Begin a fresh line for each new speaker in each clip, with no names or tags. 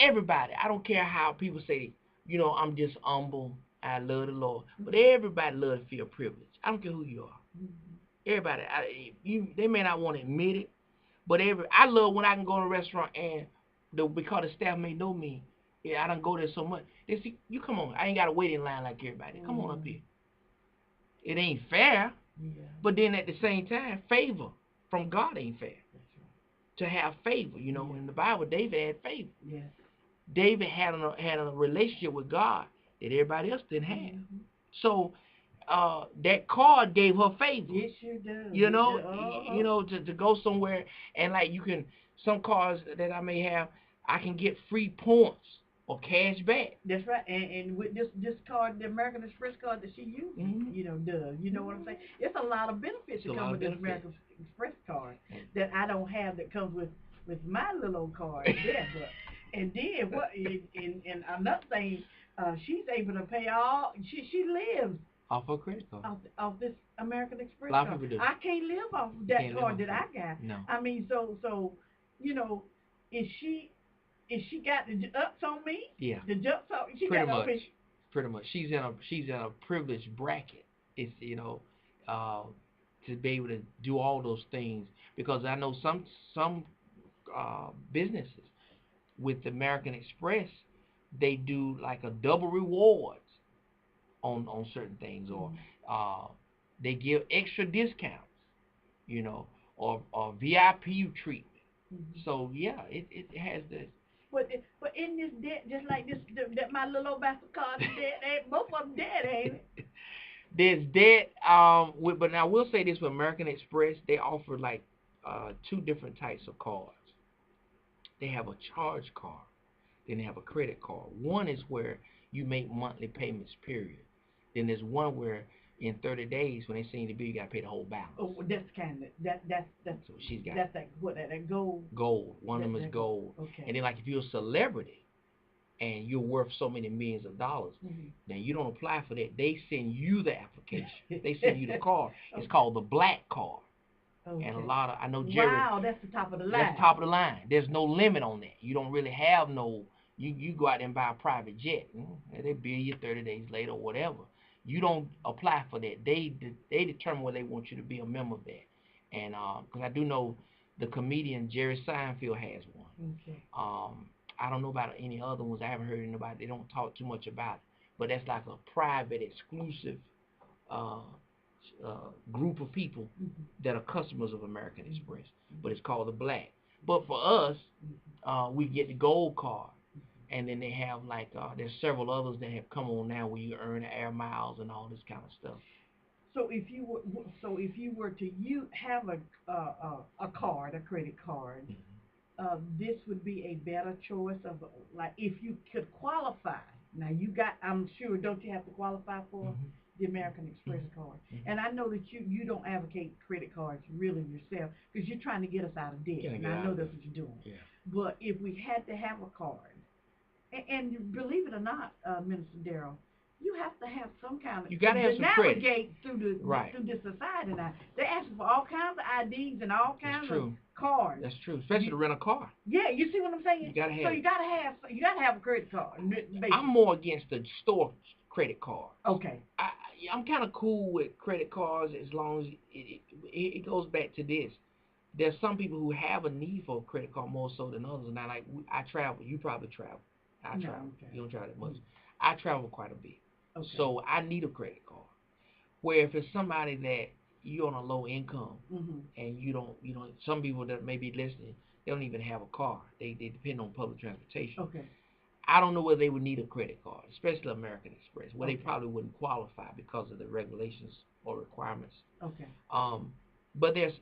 everybody. I don't care how people say, I'm just humble. I love the Lord, but everybody loves to feel privileged. I don't care who you are. Everybody, they may not want to admit it, but I love when I can go in a restaurant and because the staff may know me, I don't go there so much. They say, you come on, I ain't got to wait in line like everybody. Come on up here. It ain't fair, but then at the same time, favor from God ain't fair. To have favor, in the Bible, David had favor. Yeah. David had a relationship with God that everybody else didn't have. So that card gave her favor. Yes, sure does. To go somewhere and like some cards that I may have, I can get free points or cash back. That's right. And with this card, the American Express card that she uses, does. You know what I'm saying? It's a lot of benefits that come with this American Express card that I don't have that comes with my little old card there. But and then what? And another thing, she's able to pay all. She lives off her credit card. Off this American Express card. A lot of people do. I can't live off that card that I got. No. I mean, so is she got the ups on me? Yeah. The jumps on she pretty got much. Pretty much. She's in a privileged bracket. It's to be able to do all those things, because I know some businesses with American Express, they do like a double rewards on certain things, or they give extra discounts, or VIP treatment. So yeah, it has this. But in this debt, just like this, that my little old MasterCard debt, both of them dead, ain't it? There's debt, but now I will say this: with American Express, they offer like two different types of cards. They have a charge card, then they have a credit card. One is where you make monthly payments, period. Then there's one where in 30 days, when they send you the bill, you got to pay the whole balance. Oh, that's kind of that's so she's got that's that gold. Gold. One of them is gold. Okay. And then like if you're a celebrity and you're worth so many millions of dollars, now you don't apply for that. They send you the application. They send you the card. It's called the black card. Okay. And a lot of I know Jerry. Wow, that's the top of the line. That's the top of the line. There's no limit on that. You don't really have no. You go out there and buy a private jet. They bill you 30 days later or whatever. You don't apply for that. They determine whether they want you to be a member of that. And because I do know the comedian Jerry Seinfeld has one. Okay. I don't know about any other ones. I haven't heard anybody. They don't talk too much about it. But that's like a private, exclusive group of people that are customers of American Express. But it's called the Black. But for us, we get the gold card. And then they have like there's several others that have come on now where you earn air miles and all this kind of stuff. So if you were to have a card, a credit card, this would be a better choice of like if you could qualify. Now I'm sure, don't you have to qualify for the American Express card? And I know that you don't advocate credit cards really yourself because you're trying to get us out of debt. And I know that's what you're doing. Yeah. But if we had to have a card. And believe it or not, Minister Darrell, you have to have some kind of. You got to have some credit. Navigate through this society now. They're asking for all kinds of IDs and all kinds of cards. That's true, especially to rent a car. Yeah, you see what I'm saying? You got to have. So you got to have a credit card. Basically. I'm more against the store credit card. Okay. I'm kind of cool with credit cards as long as it goes back to this. There's some people who have a need for a credit card more so than others. And I travel. You probably travel. I travel. Okay. You don't travel that much. I travel quite a bit. Okay. So I need a credit card. Where if it's somebody that you're on a low income and you don't, some people that may be listening, they don't even have a car. They depend on public transportation. Okay. I don't know whether they would need a credit card, especially American Express, where they probably wouldn't qualify because of the regulations or requirements. Okay. But to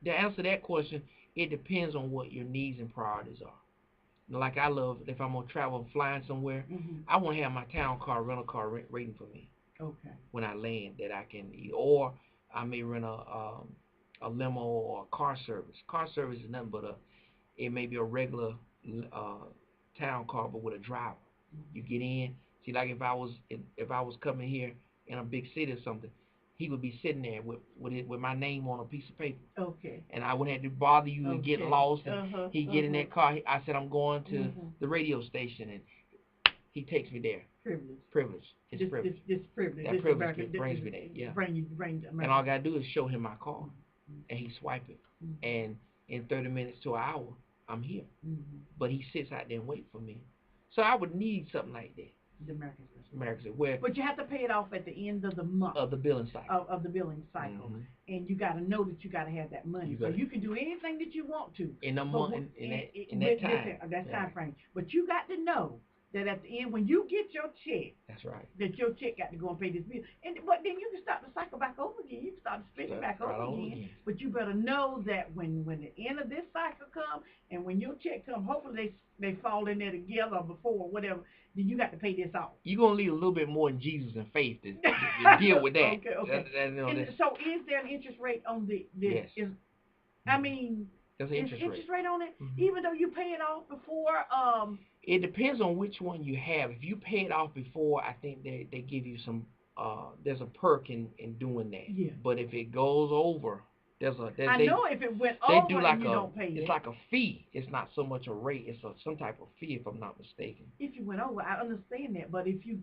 answer that question, it depends on what your needs and priorities are. Like I love, if I'm going to travel flying somewhere, I want to have my town car, rental car waiting for me. Okay. When I land that I can, or I may rent a limo or a car service. Car service is nothing but it may be a regular town car, but with a driver. You get in. See, like if I was coming here in a big city or something, he would be sitting there with my name on a piece of paper.
Okay.
And I wouldn't have to bother you and get lost. And he get in that car. I said, I'm going to the radio station, and he takes me there. Privilege. It's privilege.
This privilege.
That privilege brings me there. Yeah. And all I gotta do is show him my car, and he swipe it, and in 30 minutes to an hour, I'm here. But he sits out there and wait for me. So I would need something like that.
The
American where.
But you have to pay it off at the end of the month.
Of the billing cycle.
Of the billing cycle. And you got to know that you got to have that money. So you can do anything that you want to.
In a month, in that time.
That time frame. But you got to know that at the end, when you get your check,
that's right,
that your check got to go and pay this bill. But then you can start the cycle back over again. You can start to spend it back over again. But you better know that when the end of this cycle comes and when your check comes, hopefully they fall in there together before or whatever, then you got to pay this off.
You're going to need a little bit more in Jesus and faith to deal with that.
Okay. So is there an interest rate on this?
Yes.
I mean,
there's an interest
rate on it, even though you pay it off before.
It depends on which one you have. If you pay it off before, I think they give you some. There's a perk in doing that.
Yeah.
But if it goes over,
I know if it went over,
they do like
and you don't pay it.
It's like a fee. It's not so much a rate. It's some type of fee, if I'm not mistaken.
If you went over, I understand that. But if you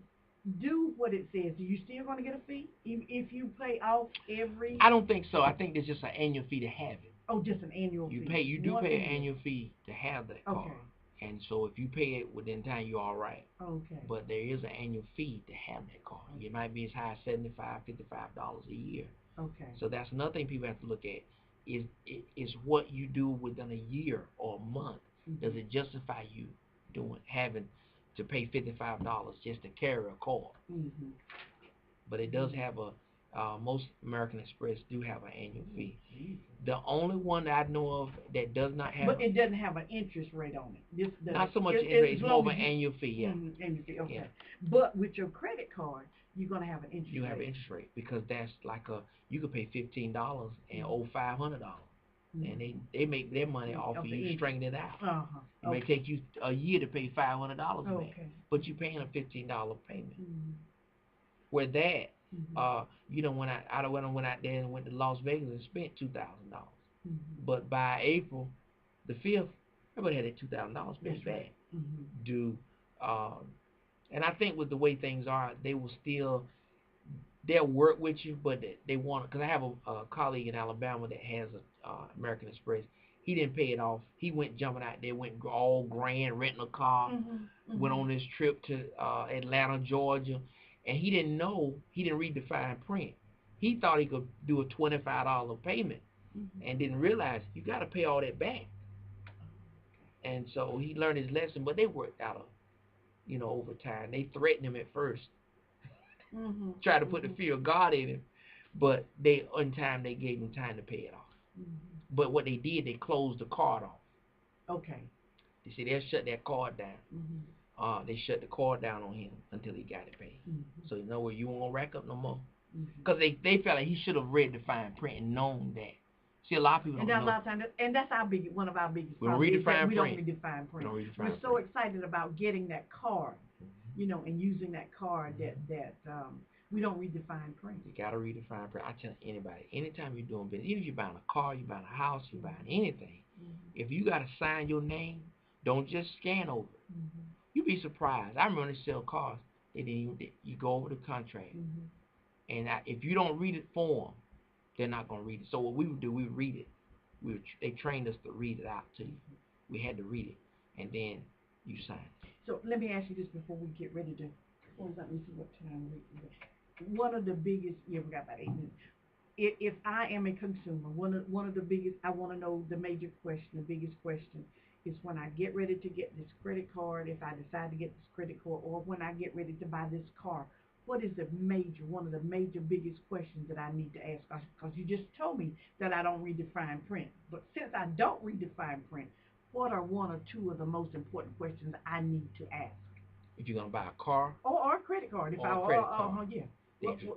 do what it says, are you still going to get a fee if you pay off every?
I don't think so. I think there's just an annual fee to have it.
Oh, just an annual fee.
You do pay an annual fee to have that car.
Okay.
And so if you pay it within time, you're all right.
Okay.
But there is an annual fee to have that car. Okay. It might be as high as $75, $55 a year.
Okay.
So that's another thing people have to look at is what you do within a year or a month. Does it justify you having to pay $55 just to carry a car? But it does have most American Express do have an annual fee. The only one that I know of that does not have.
But it doesn't have an interest rate on it.
Not so much interest rate. It's more of an annual fee. Yeah.
Annual fee. Okay. Yeah. But with your credit card, you're gonna have an interest rate.
You have an interest rate because that's like you could pay $15 and owe $500, and they make their money off of you stringing it out. It may take you a year to pay $500 back, but you're paying a $15 payment. Where that. When I went out there and went to Las Vegas and spent $2,000, but by April the 5th, everybody had that $2,000 spent back. And I think with the way things are, they'll work with you, but they want, because I have a colleague in Alabama that has a American Express. He didn't pay it off. He went jumping out there, went all grand, renting a car, went on this trip to Atlanta, Georgia. And he didn't read the fine print. He thought he could do a $25 payment and didn't realize you got to pay all that back. And so he learned his lesson, but they worked out over time. They threatened him at first, tried to put the fear of God in him, but they gave him time to pay it off. But what they did, they closed the card off.
Okay.
You see, they'll shut that card down. They shut the card down on him until he got it paid. So you know where you won't rack up no more. Because they felt like he should have read the fine print and known that. See, a lot of people don't know.
A lot of times, and that's one of our biggest problems.
We don't read the fine print.
We don't read the fine print. We're so excited about getting that card, and using that card that we don't read the fine print.
You got to read the fine print. I tell anybody, anytime you're doing business, even if you're buying a car, you're buying a house, you're buying anything, if you got to sign your name, don't just scan over it. You'd be surprised. I remember they sell cars. You go over the contract, and if you don't read it for them, they're not going to read it. So what we would do, we would read it. They trained us to read it out to you. We had to read it, and then you sign it.
So let me ask you this before we get ready to. Let me see what time we. One of the biggest. Yeah, we got about 8 minutes. If I am a consumer, one of the biggest. I want to know the major question. The biggest question is when I get ready to get this credit card, if I decide to get this credit card, or when I get ready to buy this car, what is one of the major biggest questions that I need to ask? Because you just told me that I don't read the fine print. But since I don't read the fine print, what are one or two of the most important questions I need to ask?
If you're going to buy a car?
Or a credit card.
Yeah.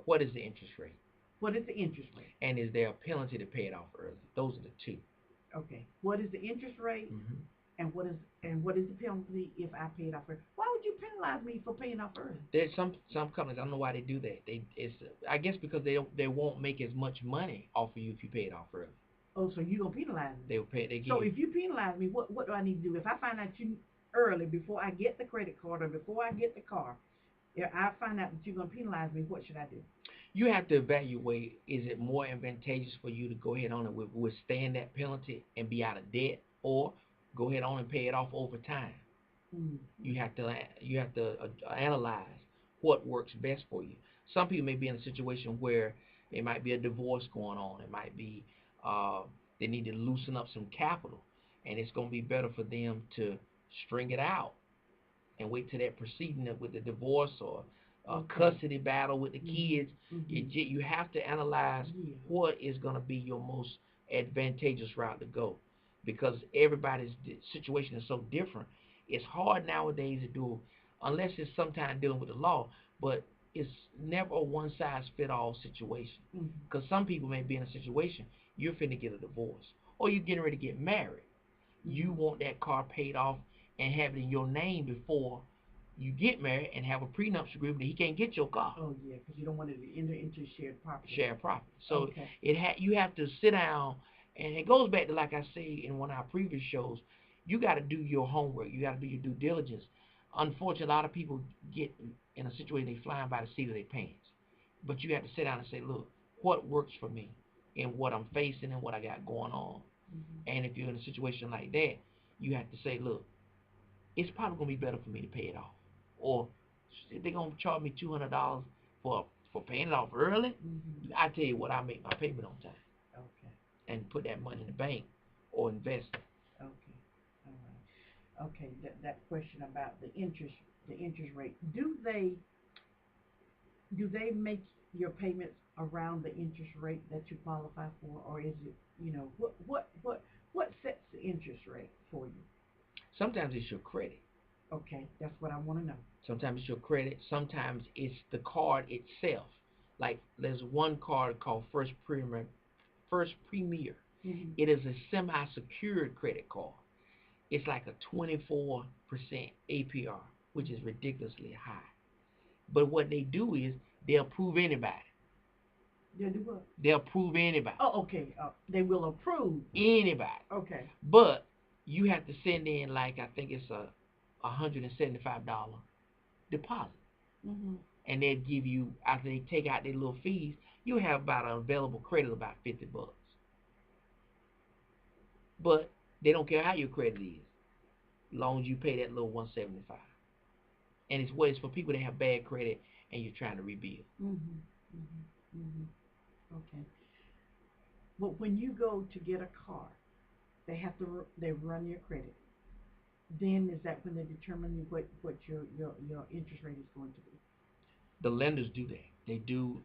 What is the interest rate?
What is the interest rate?
And is there a penalty to pay it off early? Those are the two.
Okay. What is the interest rate? And what is the penalty if I pay it off early? Why would you penalize me for paying off early?
There's some companies, I don't know why they do that. I guess because they won't make as much money off of you if you pay it off early.
Oh, so you gonna penalize me?
They give
So
you,
if you penalize me, what do I need to do? If I find out you early before I get the credit card or before I get the car, if I find out that you're gonna penalize me, what should I do?
you have to evaluate, is it more advantageous for you to go ahead on and withstand that penalty and be out of debt, or go ahead on and pay it off over time?
Mm.
You have to analyze what works best for you. Some people may be in a situation where it might be a divorce going on. It might be uh, they need to loosen up some capital, and it's going to be better for them to string it out and wait till that proceeding with the divorce or custody battle with the kids. You have to analyze what is going to be your most advantageous route to go, because everybody's situation is so different. It's hard nowadays to do, unless it's sometimes dealing with the law, but it's never a one size fit all situation. Because some people may be in a situation, you're finna get a divorce, or you're getting ready to get married. You want that car paid off and have it in your name before you get married, and have a prenuptial agreement that he can't get your car.
Oh yeah, because you don't want it to enter into shared property.
Shared property. So
okay.
You have to sit down, and it goes back to, like I say in one of our previous shows, you got to do your homework. You got to do your due diligence. Unfortunately, a lot of people get in a situation they flying by the seat of their pants. But you have to sit down and say, look, what works for me and what I'm facing and what I got going on. And if you're in a situation like that, you have to say, look, it's probably going to be better for me to pay it off. Or if they're going to charge me $200 for paying it off early, I tell you what, I make my payment on time.
Okay.
And put that money in the bank or invest it.
Okay. All right. Okay. That question about the interest rate. Do they make your payments around the interest rate that you qualify for, or is it, what sets the interest rate for you?
Sometimes it's your credit.
Okay, that's what I want to know.
Sometimes it's your credit. Sometimes it's the card itself. Like there's one card called First Premier. It is a semi-secured credit card. It's like a 24% APR, which is ridiculously high. But what they do is they'll approve anybody.
They'll do what?
They'll approve anybody.
Oh, okay. They will approve
anybody.
Okay.
But you have to send in, like, I think it's a $175 deposit. And they'll give you, after they take out their little fees, you have about an available credit of about $50. But they don't care how your credit is, as long as you pay that little $175. And it's for people that have bad credit and you're trying to rebuild.
Okay. But when you go to get a car, they run your credit. Then is that when they determine what your interest rate is going to be?
The lenders do that. They do.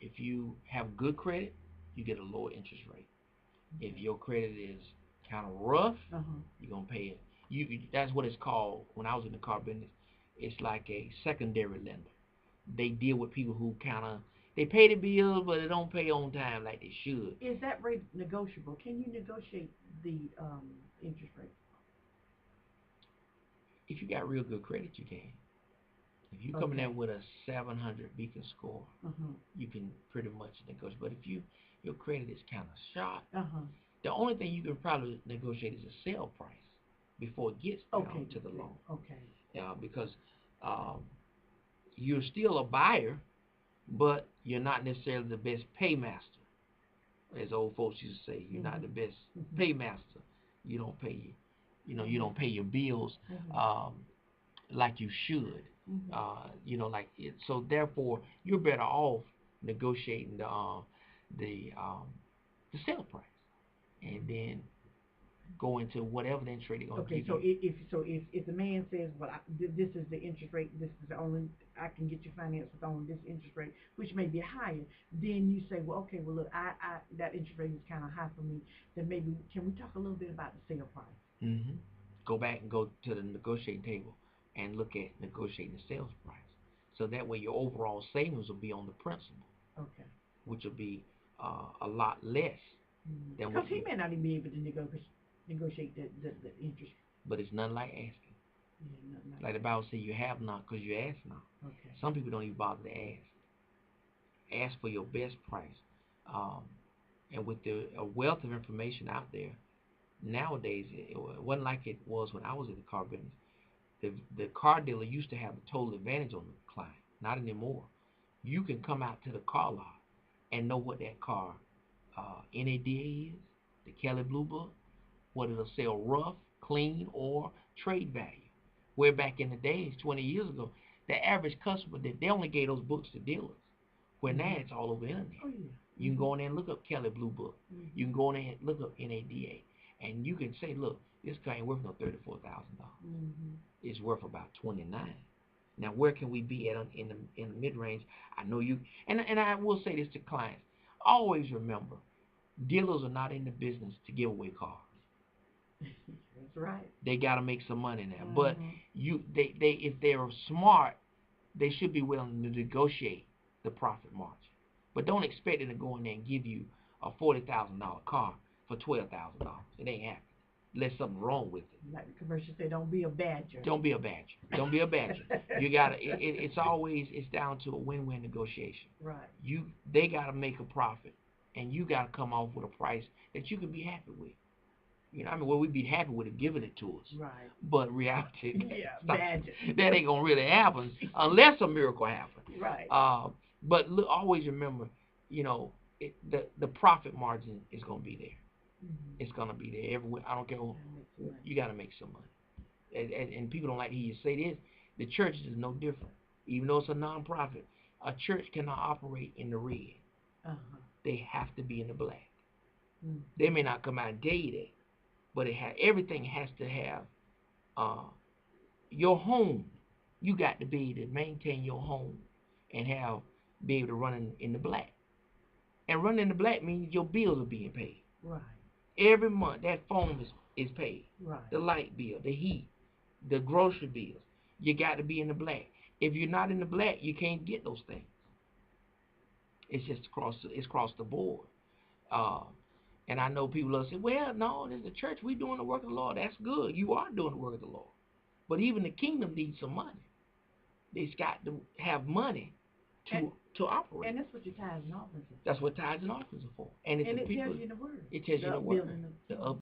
If you have good credit, you get a lower interest rate. If your credit is kind of rough, you're gonna pay it. That's what it's called. When I was in the car business, it's like a secondary lender. They deal with people who they pay the bills, but they don't pay on time like they should.
Is that rate negotiable? Can you negotiate the interest rate?
If you got real good credit, you can. If you come in there with a 700 Beacon score, you can pretty much negotiate. But if your credit is kind of shot, the only thing you can probably negotiate is a sale price before it gets down to the loan. Because you're still a buyer, but you're not necessarily the best paymaster. As old folks used to say, you're not the best paymaster. You don't pay you don't pay your bills like you should. So therefore you're better off negotiating the sale price, and then go into whatever the interest rate they're going to give you.
If the man says, well, this is the interest rate, this is the only I can get you financed with on this interest rate, which may be higher, then you say, well, okay, well, look, I that interest rate is kind of high for me. Then maybe can we talk a little bit about the sale price?
Go back and go to the negotiating table and look at negotiating the sales price. So that way your overall savings will be on the principal. Which will be a lot less than
because he may not even be able to negotiate the interest.
but it's nothing like asking.
Yeah, nothing
Like the Bible says, you have not because you ask not.
Okay.
Some people don't even bother to ask. Ask for your best price. And with the wealth of information out there, nowadays, it wasn't like it was when I was in the car business. The car dealer used to have a total advantage on the client. Not anymore. You can come out to the car lot and know what that car NADA is, the Kelly Blue Book, what it'll sell rough, clean, or trade value. Where back in the days, 20 years ago, the average customer, they only gave those books to dealers. Where now it's all over the internet.
Oh, yeah.
You can go in there and look up Kelly Blue Book. You can go in there and look up NADA. And you can say, look, this car ain't worth no $34,000. It's worth about $29,000. Now, where can we be at in the mid-range? I know you, and I will say this to clients. Always remember, dealers are not in the business to give away cars.
That's right.
They got to make some money now. But they if they're smart, they should be willing to negotiate the profit margin. But don't expect them to go in there and give you a $40,000 car for $12,000. It ain't happening. Unless something wrong with it.
Like the commercial say, don't be a badger.
Don't be a badger. Don't be a badger. You gotta. It's down to a win-win negotiation.
Right.
They gotta make a profit, and you gotta come off with a price that you can be happy with. You know, I mean, well, we'd be happy with it giving it to us.
Right.
But reality,
badger.
That ain't gonna really happen unless a miracle happens.
Right.
But look, always remember, you know, the profit margin is gonna be there. It's gonna be there everywhere. I don't care. You gotta make some money. And people don't like to hear you say this. The church is no different. Even though it's a non-profit, a church cannot operate in the red. They have to be in the black. They may not come out and tell you that, but everything has to have your home. You got to be able to maintain your home and be able to run in the black. And running in the black means your bills are being paid.
Right.
Every month that phone is paid.
Right.
The light bill, the heat, the grocery bills. You got to be in the black. If you're not in the black, you can't get those things. It's just across the board. And I know people will say, well, no, this is the church. We're doing the work of the Lord. That's good. You are doing the work of the Lord. But even the kingdom needs some money. It's got to have money to operate.
And that's what your tithes and offerings are for.
That's what tithes and offerings are for. And,
it tells you in the Word.
It tells you in the Word.